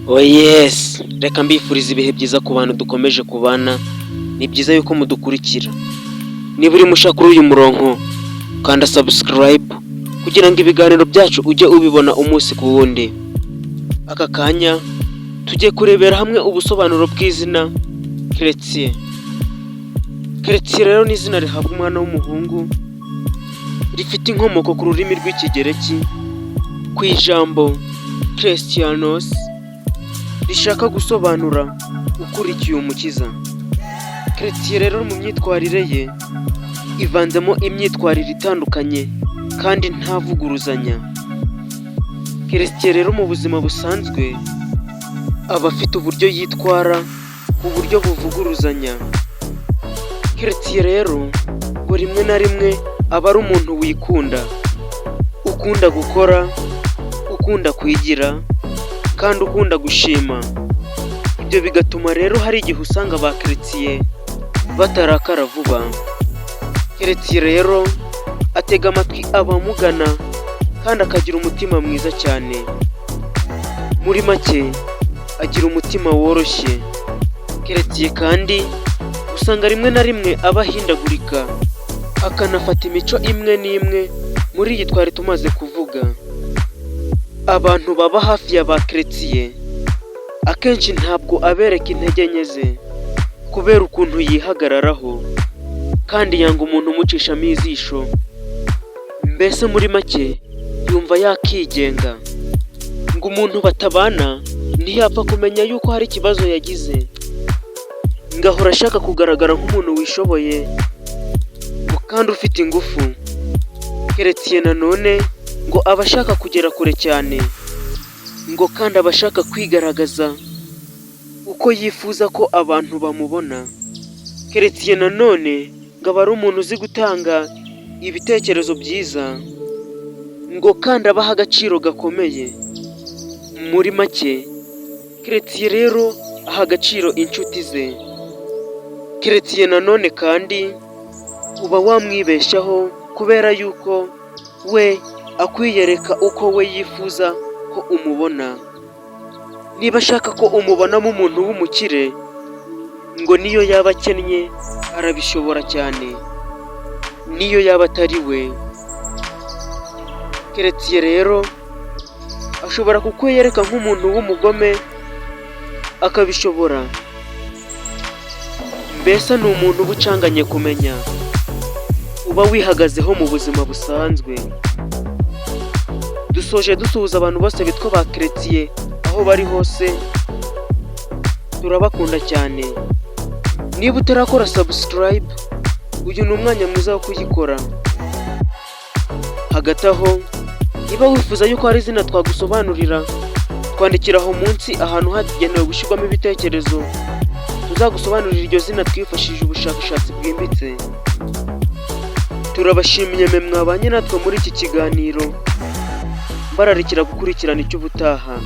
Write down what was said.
Oh yes, reka mbifuriza ibihe byiza ku bantu dukomeje kubana. Ni byiza yuko mudukurikira. Niba uri musha kuri uyu murongo, kanda subscribe kugira ngo ibiganiro byacu ujye ubibona umunsi ku wundi. Aka kanya tugiye kurebera hamwe ubusobanuro bw'izina Chrétien. Chrétien rero ni izina rihabwa umwana w'umuhungu, rifite inkomoko ku rurimi rw'ikigereki ku ijambo Christianos, rishaka gusobanura ukurikiye umukiza. Chrétien rero mu myitwarire ye ivanzemo imyitwarire itandukanye kandi ntavuguruzanya. Chrétien rero mu buzima busanzwe aba afite uburyo yitwara ku buryo buvuguruzanya. Chrétien rero ngo rimwe na rimwe aba ari umuntu wikunda, ukunda gukora, ukunda kwigira kandi ukunda gushima. Ibyo bigatuma rero hari igihe usanga ba Chrétien batarakara vuba. Chrétien rero atega amatwi abamugana kandi akagira umutima mwiza cyane. Muri make agira umutima woroshye. Chrétien kandi usanga rimwe na rimwe aba ahindagurika, akanafata imico imwe n'imwe muri iyi twari tumaze kuvuga. Abantu baba hafi ya ba Chrétien akenshi ntabwo abereka intege nke ze kubera ukuntu yihagararaho kandi yanga umuntu umucishamo ijisho. Mbese muri make yumva yakigenga, ngo umuntu batabana ntiyapfa kumenya yuko hari ikibazo yagize, ngahora ashaka kugaragara nk'umuntu wishoboye ngo kandi ufite ingufu. Chrétien nanone ngo aba ashaka kugera kure cyane, ngo kandi aba ashaka kwigaragaza uko yifuza ko abantu bamubona. Chrétien nanone ngo aba ari umuntu uzi gutanga ibitekerezo byiza, ngo kandi abaha agaciro gakomeye. Muri make Chrétien rero aha agaciro inshuti ze. Chrétien nanone kandi uba wamwibeshaho kubera yuko we akwiyereka uko we yifuza ko umubona. Niba ashaka ko umubonamo umuntu w'umukire, ngo niyo yaba akennye arabishobora cyane, niyo yaba atari we. Chrétien rero ashobora kukwiyereka nk'umuntu w'umugome akabishobora. Mbese ni umuntu uba ucanganye kumenya, uba wihagazeho mu buzima busanzwe. Dusoje dusuhuza abantu bose bitwa ba Chrétien aho bari hose, turabakunda cyane. Niba utarakora subscribe, uyu ni umwanya mwiza wo kuyikora. Hagati aho, niba wifuza yuko hari izina twagusobanurira, twandikira aho munsi ahantu hagenewe gushyirwamo ibitekerezo, tuzagusobanurira iryo zina twifashishije ubushakashatsi bwimbitse. Turabashimiye mwe mwabanye natwe muri iki kiganiro, mbararikira gukurikirana icy'ubutaha.